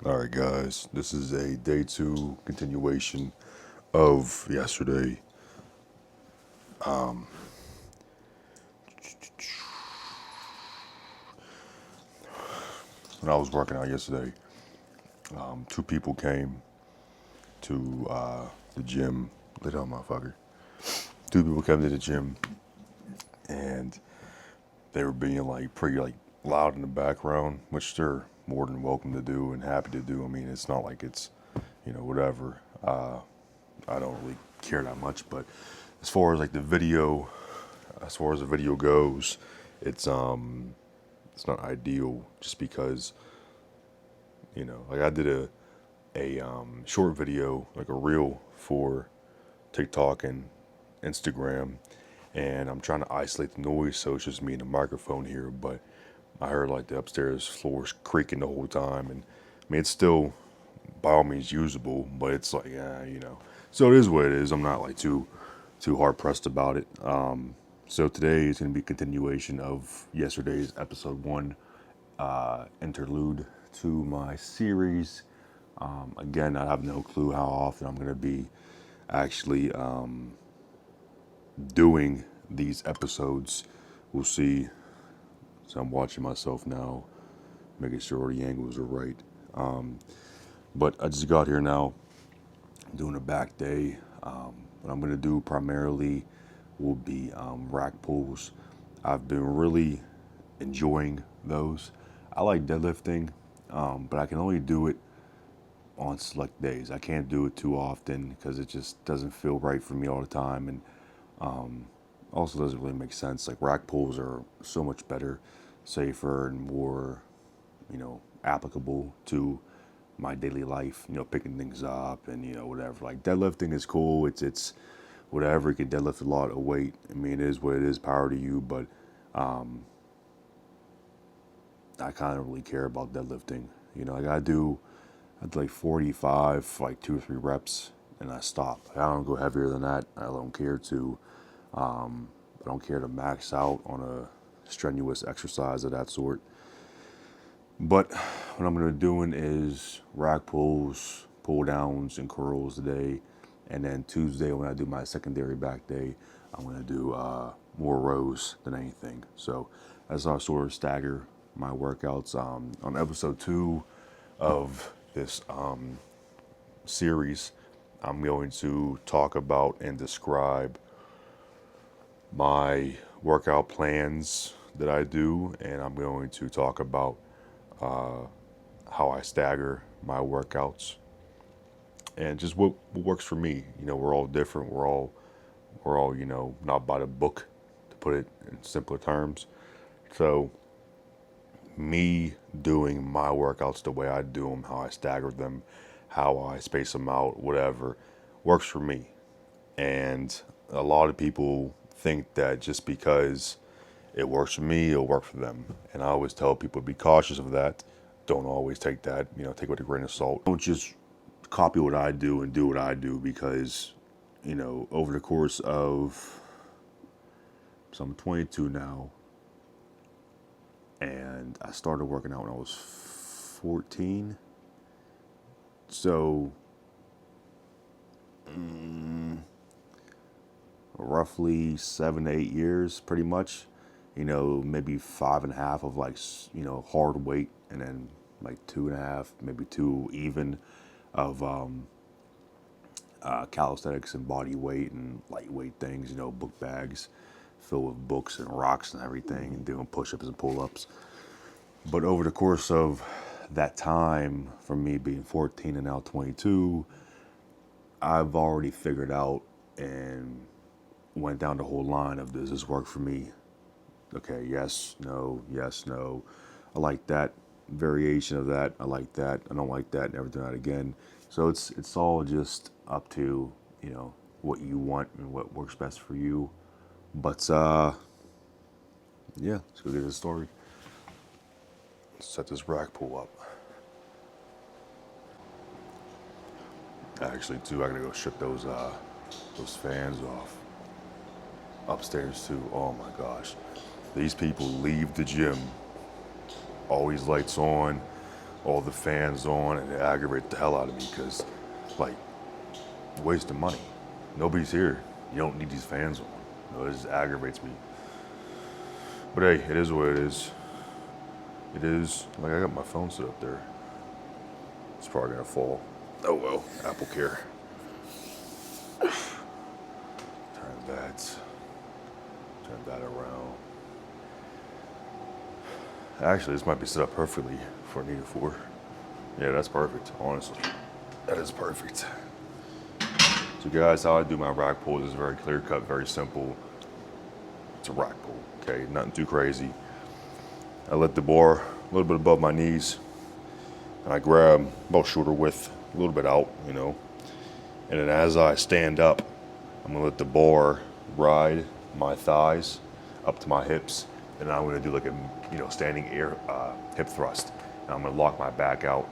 Alright, guys, this is a day two continuation of yesterday. When I was working out yesterday, two people came to the gym. Lit up, motherfucker. Two people came to the gym and they were being like pretty like loud in the background, which they're more than welcome to do and happy to do. I mean, it's not like it's, whatever. I don't really care that much, but as far as like the video, as far as the video goes, it's it's not ideal just because like I did a short video, like a reel for TikTok and Instagram, and I'm trying to isolate the noise so it's just me and the microphone here. But I heard like the upstairs floors creaking the whole time, and I mean it's still by all means usable, but it's like So it is what it is. I'm not like too hard pressed about it. So today is going to be a continuation of yesterday's episode one, interlude to my series. Again, I have no clue how often I'm going to be actually doing these episodes. We'll see. So I'm watching myself now, making sure the angles are right. But I just got here now, doing a back day. What I'm going to do primarily will be rack pulls. I've been really enjoying those. I like deadlifting, but I can only do it on select days. I can't do it too often because it just doesn't feel right for me all the time, and also doesn't really make sense. Like rack pulls are so much better, safer, and more, applicable to my daily life. Picking things up and whatever. Like deadlifting is cool. It's whatever. You can deadlift a lot of weight. I mean, it is what it is. Power to you, but I kind of really care about deadlifting. Like I do like 45, for like 2 or 3 reps, and I stop. I don't go heavier than that. I don't care to. I don't care to max out on a strenuous exercise of that sort. But what I'm gonna be doing is rack pulls, pull downs, and curls today, and then Tuesday when I do my secondary back day, I'm gonna do more rows than anything. So as I sort of stagger my workouts, on episode two of this series, I'm going to talk about and describe my workout plans that I do, and I'm going to talk about how I stagger my workouts and just what works for me. We're all different. We're all not by the book, to put it in simpler terms. So me doing my workouts the way I do them, how I stagger them, how I space them out, whatever, works for me. And a lot of people think that just because it works for me, it'll work for them. And I always tell people be cautious of that. Don't always take that, take it with a grain of salt. Don't just copy what I do and do what I do because, over the course of, so I'm 22 now, and I started working out when I was 14. So, roughly 7 to 8 years, pretty much. Maybe 5.5 of like, hard weight, and then like 2.5, maybe two even of calisthenics and body weight and lightweight things, book bags filled with books and rocks and everything, and doing push-ups and pull-ups. But over the course of that time, from me being 14 and now 22, I've already figured out and went down the whole line of, does this work for me? Okay, yes, no, yes, no. I like that variation of that. I like that. I don't like that. Never do that again. So it's all just up to what you want and what works best for you. But yeah, let's go get the story. Set this rack pull up. Actually, too, I gotta go shut those fans off upstairs too. Oh my gosh, these people leave the gym, always lights on, all the fans on, and it aggravates the hell out of me because, like, waste of money. Nobody's here. You don't need these fans on. You know, it just aggravates me. But hey, it is what it is. It is. Like, I got my phone set up there. It's probably gonna fall. Oh well, Apple Care. Turn that around. Actually, this might be set up perfectly for Nita 4. Yeah, that's perfect, honestly. That is perfect. So guys, how I do my rack pulls is very clear cut, very simple. It's a rack pull, okay? Nothing too crazy. I let the bar a little bit above my knees, and I grab about shoulder width, a little bit out, you know. And then as I stand up, I'm gonna let the bar ride my thighs up to my hips, and I'm gonna do like a, you know, standing air hip thrust. And I'm gonna lock my back out.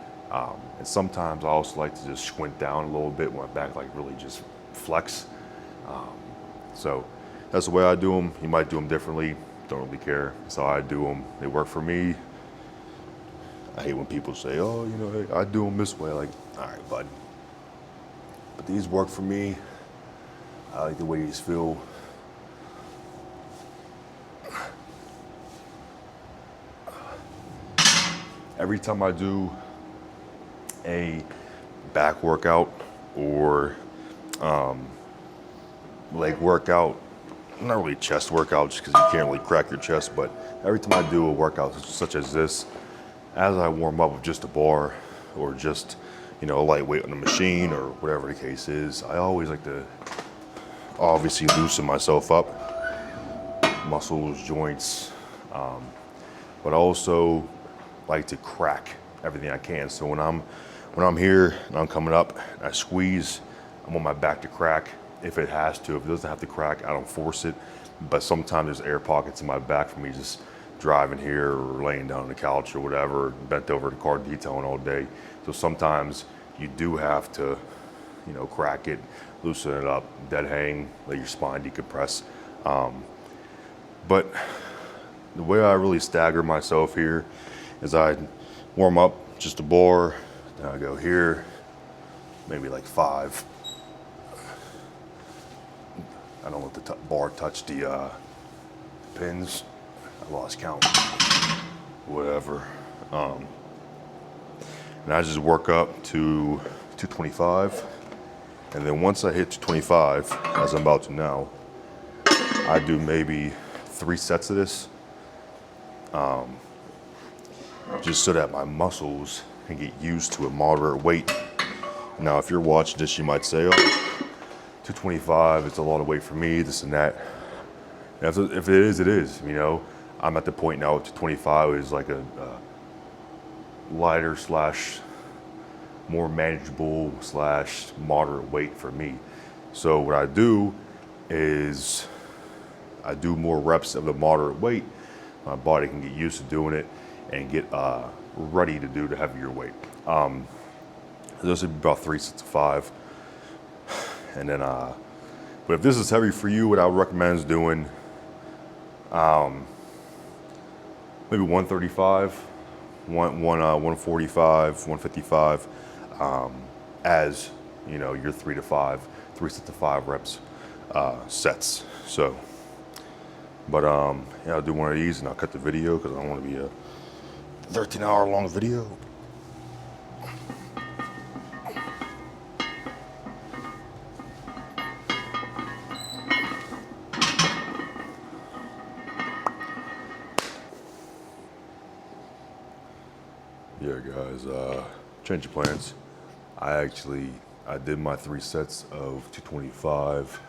And sometimes I also like to just squint down a little bit when my back like really just flex. So that's the way I do them. You might do them differently. Don't really care. That's how I do them. They work for me. I hate when people say, oh, you know, I do them this way. Like, all right, bud. But these work for me. I like the way these feel. Every time I do a back workout or leg workout, not really chest workout just because you can't really crack your chest, but every time I do a workout such as this, as I warm up with just a bar or just, you know, a lightweight on the machine or whatever the case is, I always like to obviously loosen myself up, muscles, joints, but I also like to crack everything I can. So when I'm here and I'm coming up, and I squeeze, I want my back to crack if it has to. If it doesn't have to crack, I don't force it. But sometimes there's air pockets in my back for me just driving here or laying down on the couch or whatever, bent over to car detailing all day. So sometimes you do have to, you know, crack it, loosen it up, dead hang, let your spine decompress. But the way I really stagger myself here is I warm up just a bar, then I go here, maybe like 5. I don't let the bar touch the pins. I lost count. Whatever. And I just work up to 225. And then once I hit 225, as I'm about to now, I do maybe 3 sets of this. Just so that my muscles can get used to a moderate weight. Now, if you're watching this, you might say, oh, 225, it's a lot of weight for me, this and that. And if it is, it is, you know. I'm at the point now, 225 is like a lighter slash more manageable slash moderate weight for me. So what I do is I do more reps of the moderate weight. My body can get used to doing it and get ready to do the heavier weight. Those would be about 3 sets of 5. And then, but if this is heavy for you, what I would recommend is doing maybe 135, 145, 155, as, you know, your 3 sets of 5 reps sets. So, but yeah, I'll do one of these and I'll cut the video because I don't want to be a 13-hour long video. Yeah, guys, change of plans. I did my 3 sets of 225,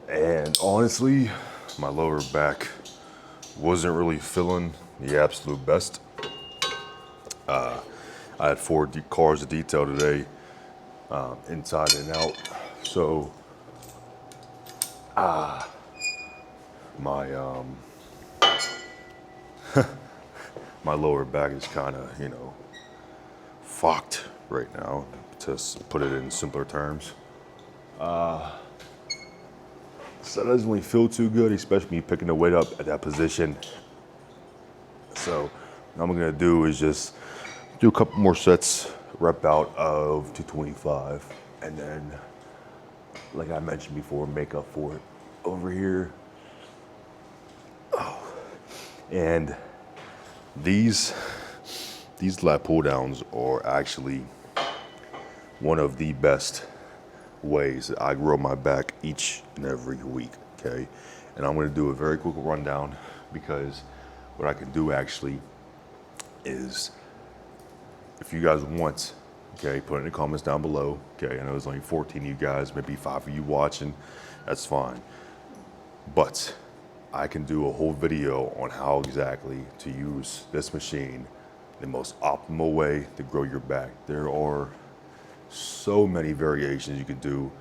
and honestly, my lower back wasn't really feeling the absolute best. I had 4 cars to detail today, inside and out. So, my my lower back is kind of, you know, fucked right now, to put it in simpler terms. So that doesn't really feel too good, especially me picking the weight up at that position. So what I'm gonna do is just do a couple more sets, rep out of 225, and then, like I mentioned before, make up for it over here. Oh. And these lat pull downs are actually one of the best ways that I grow my back each and every week, okay? And I'm gonna do a very quick rundown because what I can do actually is, if you guys want, okay, put it in the comments down below, okay? I know there's only 14 of you guys, maybe 5 of you watching, that's fine. But I can do a whole video on how exactly to use this machine the most optimal way to grow your back. There are so many variations you can do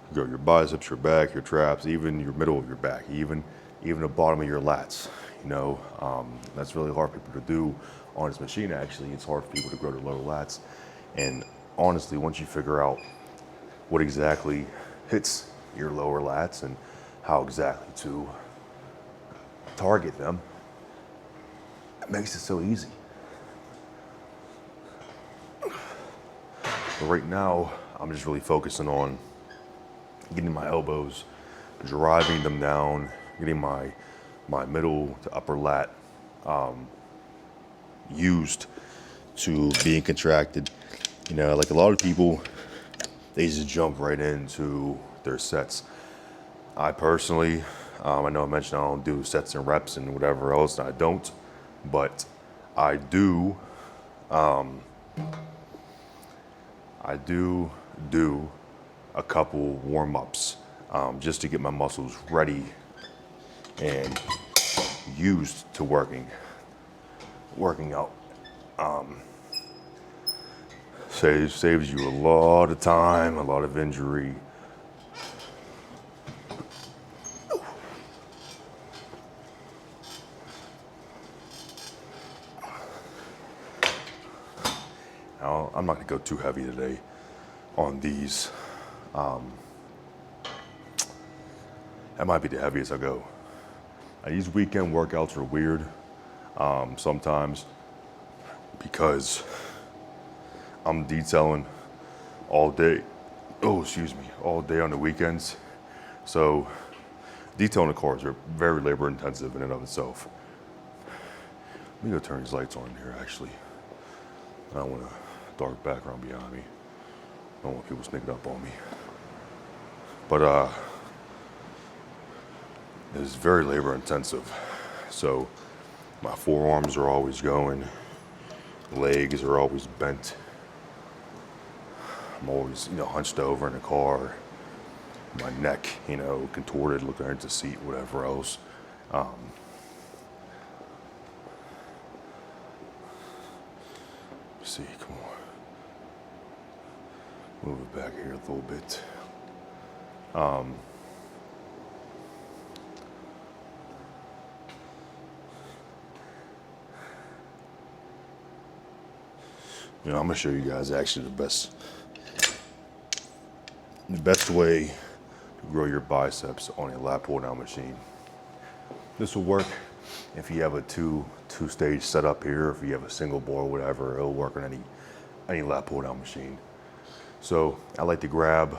to grow your biceps, your back, your traps, even your middle of your back, even the bottom of your lats. You know, that's really hard for people to do on this machine. Actually, it's hard for people to grow their lower lats. And honestly, once you figure out what exactly hits your lower lats and how exactly to target them, it makes it so easy. But right now, I'm just really focusing on getting my elbows, driving them down, getting my middle to upper lat used to being contracted. You know, like a lot of people, they just jump right into their sets. I personally, I know I mentioned I don't do sets and reps and whatever else, and I don't, but I do do a couple warm-ups just to get my muscles ready and used to working out. Saves you a lot of time, a lot of injury. Now, I'm not gonna go too heavy today on these. That might be the heaviest I go. These weekend workouts are weird sometimes because I'm detailing all day. Oh, excuse me, all day on the weekends. So detailing the cars are very labor intensive in and of itself. Let me go turn these lights on here actually. I don't want a dark background behind me. I don't want people sneaking up on me. But it's very labor intensive. So my forearms are always going, legs are always bent. I'm always, hunched over in the car. My neck, contorted, looking under the seat, whatever else. Let's see, come on. Move it back here a little bit. I'm gonna show you guys actually the best way to grow your biceps on a lat pull down machine. This will work if you have a two-stage setup here, if you have a single bar, whatever, it'll work on any lat pull down machine. So I like to grab,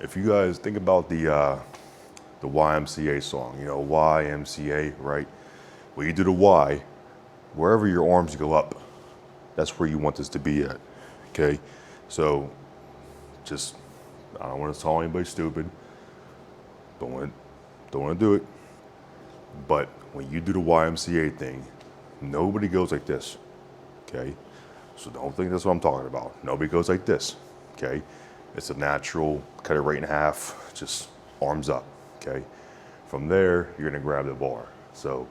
if you guys think about the YMCA song, YMCA, right? When you do the Y, wherever your arms go up, that's where you want this to be at, okay? So just, I don't want to call anybody stupid. Don't want to do it. But when you do the YMCA thing, nobody goes like this, okay? So don't think that's what I'm talking about. Nobody goes like this, okay? It's a natural, cut it right in half, just arms up, okay? From there, you're gonna grab the bar. So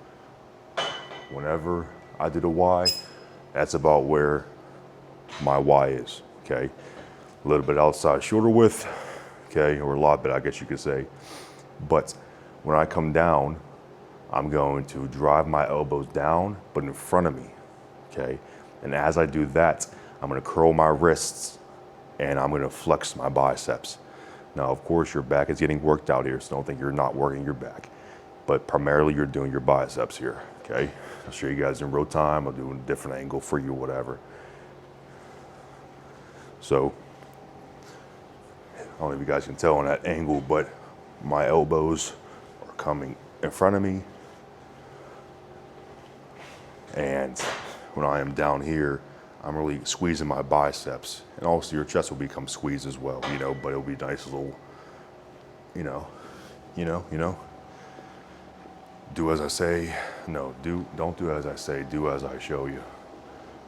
whenever I do the Y, that's about where my Y is, okay? A little bit outside shoulder width, okay? Or a lot bit, I guess you could say. But when I come down, I'm going to drive my elbows down, but in front of me, okay? And as I do that, I'm gonna curl my wrists and I'm gonna flex my biceps. Now, of course, your back is getting worked out here, so don't think you're not working your back. But primarily, you're doing your biceps here, Okay, I'll show you guys in real time. I'll do a different angle for you, whatever. So, I don't know if you guys can tell on that angle, but my elbows are coming in front of me. And when I am down here, I'm really squeezing my biceps. And also your chest will become squeezed as well, you know, but it'll be a nice little, you know. Do as I say. No, don't do as I say, do as I show you.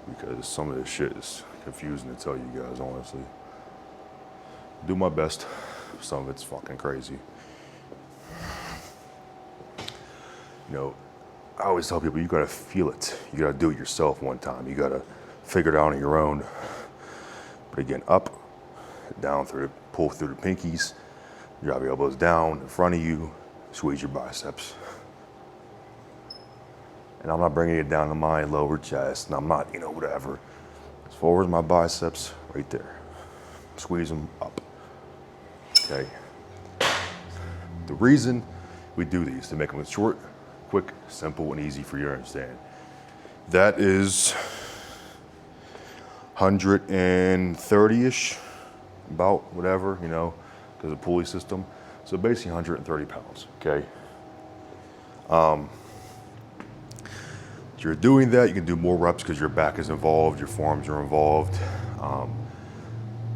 Because some of this shit is confusing to tell you guys, honestly. Do my best. Some of it's fucking crazy. You know, I always tell people you gotta feel it. You gotta do it yourself one time. You gotta figure it out on your own. But again, up, down pull through the pinkies, drop your elbows down in front of you, squeeze your biceps. And I'm not bringing it down to my lower chest, and I'm not, you know, whatever. As far as my biceps, right there. Squeeze them up. Okay. The reason we do these to make them short, quick, simple, and easy for you to understand. That is 130-ish, about whatever, you know, because of the pulley system. So basically 130 pounds, okay? If you're doing that, you can do more reps because your back is involved, your forearms are involved.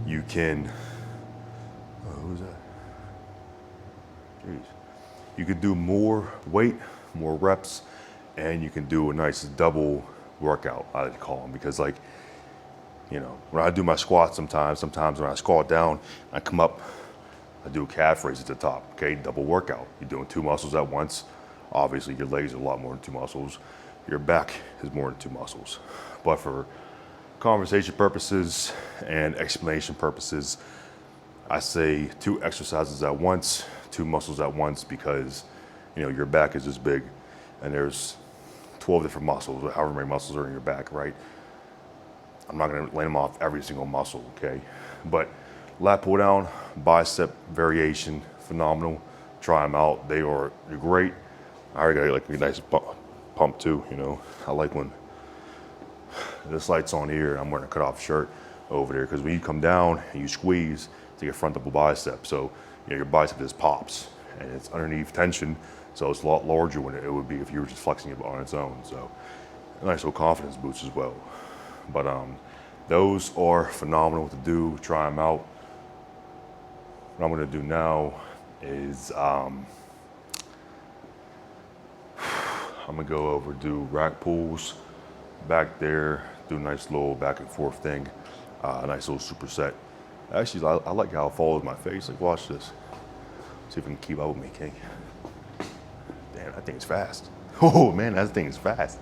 You can, who's that? Jeez. You can do more weight, more reps, and you can do a nice double workout, I like to call them, because like, you know, when I do my squats sometimes when I squat down, I come up, I do a calf raise at the top, okay, double workout. You're doing 2 muscles at once. Obviously your legs are a lot more than 2 muscles. Your back is more than 2 muscles. But for conversation purposes and explanation purposes, I say 2 exercises at once, 2 muscles at once, because, you know, your back is this big and there's 12 different muscles, or however many muscles are in your back, right? I'm not gonna lay them off every single muscle, okay? But lat pull down, bicep variation, phenomenal. Try them out, they're great. I already got like a nice pump too, you know. I like when this light's on here and I'm wearing a cutoff shirt over there, because when you come down and you squeeze to your front double bicep, so you know your bicep just pops and it's underneath tension, so it's a lot larger than it would be if you were just flexing it on its own. So a nice little confidence boost as well. But those are phenomenal to do. Try them out. What I'm gonna do now is I'm gonna go over, do rack pulls back there, do a nice little back and forth thing, a nice little superset. Actually, I like how it follows my face. Like, watch this. See if it can keep up with me, King. Damn, that thing's fast. Oh man, that thing is fast.